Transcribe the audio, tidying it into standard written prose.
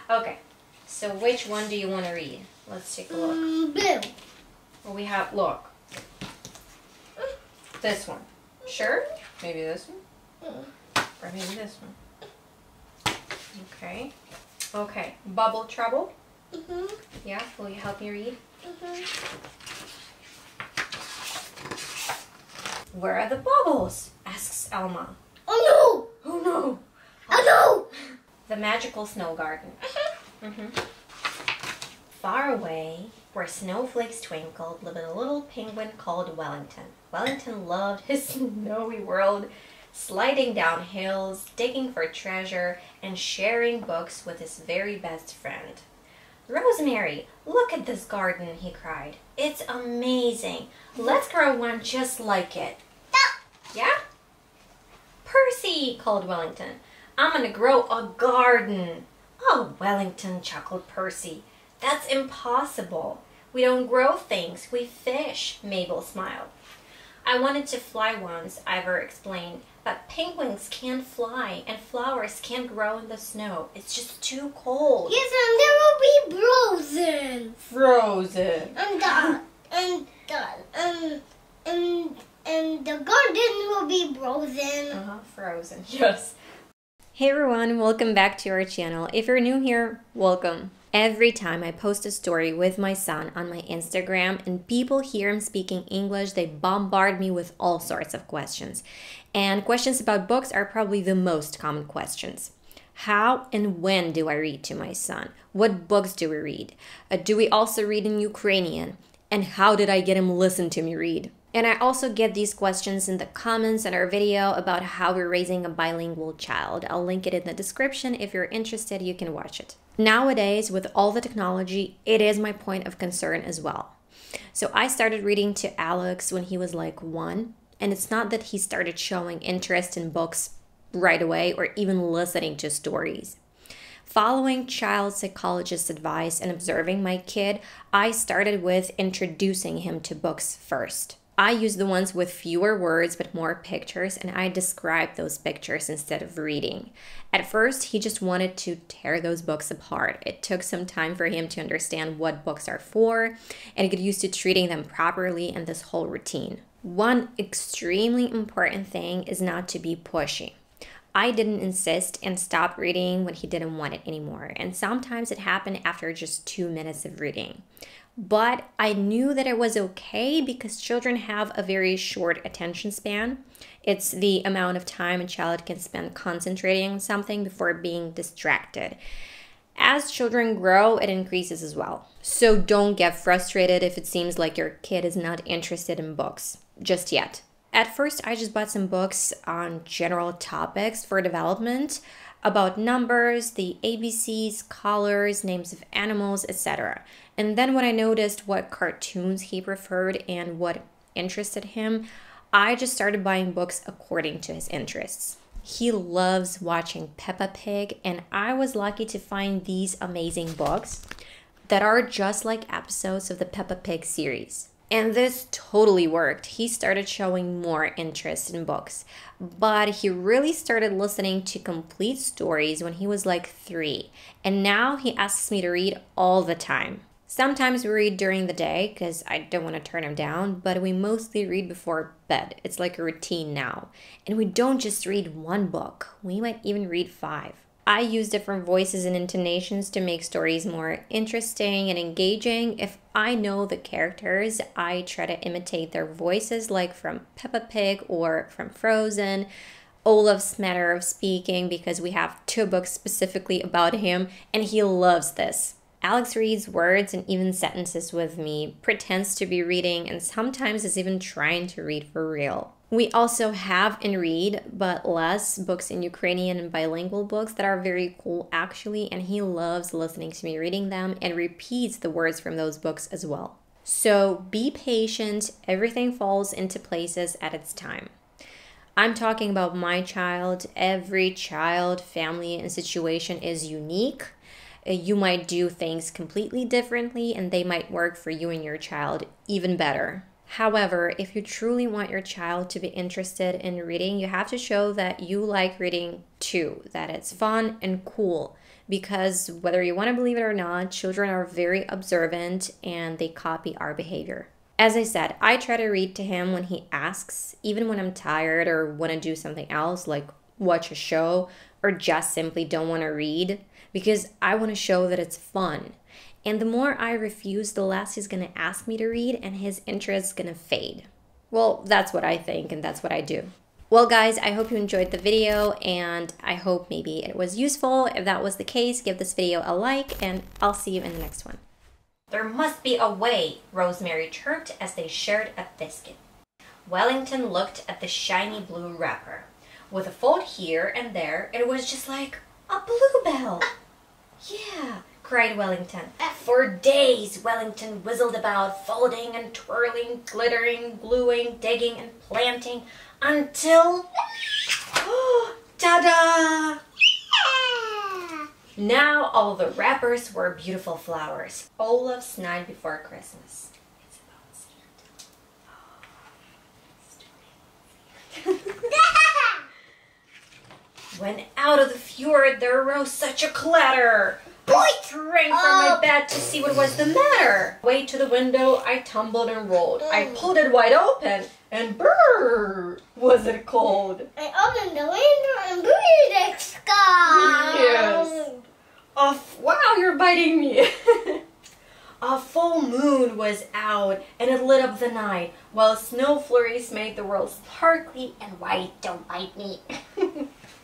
Okay, so which one do you want to read? Let's take a look. Blue. Well, we have, look. This one. Sure? Maybe this one? Or maybe this one. Okay. Okay. Bubble Trouble? Yeah? Will you help me read? Where are the bubbles? Asks Elma. Oh no! Oh no! Oh The Magical Snow Garden. Far away, where snowflakes twinkled, lived a little penguin called Wellington. Wellington loved his snowy world, sliding down hills, digging for treasure, and sharing books with his very best friend. Rosemary, look at this garden, he cried. It's amazing. Let's grow one just like it. Yeah? Percy, called Wellington. I'm gonna grow a garden. Oh, Wellington, chuckled Percy. That's impossible. We don't grow things, we fish, Mabel smiled. I wanted to fly once, Ivor explained, but penguins can't fly and flowers can't grow in the snow. It's just too cold. Yes, and they will be frozen. Frozen. And the garden will be frozen. Frozen, yes. Hey everyone, welcome back to our channel. If you're new here, welcome. Every time I post a story with my son on my Instagram and people hear him speaking English, they bombard me with all sorts of questions. And questions about books are probably the most common questions. How and when do I read to my son? What books do we read? Do we also read in Ukrainian? And how did I get him listen to me read? And I also get these questions in the comments in our video about how we're raising a bilingual child. I'll link it in the description. If you're interested, you can watch it. Nowadays, with all the technology, it is my point of concern as well. So I started reading to Alex when he was like 1, and it's not that he started showing interest in books right away or even listening to stories. Following child psychologist advice and observing my kid, I started with introducing him to books first. I use the ones with fewer words but more pictures, and I describe those pictures instead of reading. At first, he just wanted to tear those books apart. It took some time for him to understand what books are for and get used to treating them properly and this whole routine. One extremely important thing is not to be pushy. I didn't insist and stop reading when he didn't want it anymore, and sometimes it happened after just 2 minutes of reading. But I knew that it was okay because children have a very short attention span. It's the amount of time a child can spend concentrating on something before being distracted. As children grow, it increases as well. So don't get frustrated if it seems like your kid is not interested in books just yet. At first, I just bought some books on general topics for development, about numbers, the ABCs, colors, names of animals, etc. And then when I noticed what cartoons he preferred and what interested him, I just started buying books according to his interests. He loves watching Peppa Pig, and I was lucky to find these amazing books that are just like episodes of the Peppa Pig series. And this totally worked. He started showing more interest in books, but he really started listening to complete stories when he was like 3. And now he asks me to read all the time. Sometimes we read during the day because I don't want to turn him down, but we mostly read before bed. It's like a routine now. And we don't just read one book. We might even read 5. I use different voices and intonations to make stories more interesting and engaging. If I know the characters, I try to imitate their voices, like from Peppa Pig or from Frozen. Olaf's manner of speaking, because we have 2 books specifically about him, and he loves this. Alex reads words and even sentences with me, pretends to be reading, and sometimes is even trying to read for real. We also have and read, but less, books in Ukrainian and bilingual books that are very cool actually, and he loves listening to me reading them and repeats the words from those books as well. So be patient, everything falls into places at its time. I'm talking about my child. Every child, family, and situation is unique. You might do things completely differently, and they might work for you and your child even better. However, if you truly want your child to be interested in reading, you have to show that you like reading too, that it's fun and cool. because whether you want to believe it or not, children are very observant and they copy our behavior. As I said, I try to read to him when he asks, even when I'm tired or want to do something else like watch a show or just simply don't want to read, because I want to show that it's fun. And the more I refuse, the less he's going to ask me to read and his interest is going to fade. Well, that's what I think and that's what I do. Well, guys, I hope you enjoyed the video and I hope maybe it was useful. If that was the case, give this video a like and I'll see you in the next one. There must be a way, Rosemary chirped as they shared a biscuit. Wellington looked at the shiny blue wrapper. With a fold here and there, it was just like a bluebell. Yeah, cried Wellington. For days, Wellington whizzled about, folding and twirling, glittering, gluing, digging, and planting, until... ta-da! Now all the wrappers were beautiful flowers. Olaf's Night Before Christmas. It's about Santa. When out of the fjord there arose such a clatter. I sprang from my bed to see what was the matter. Way to the window I tumbled and rolled. I pulled it wide open, and brrr, was it cold. I opened the window and breathed the sky. Yes. Wow, you're biting me. A full moon was out, and it lit up the night, while snow flurries made the world sparkly and white. Don't bite me.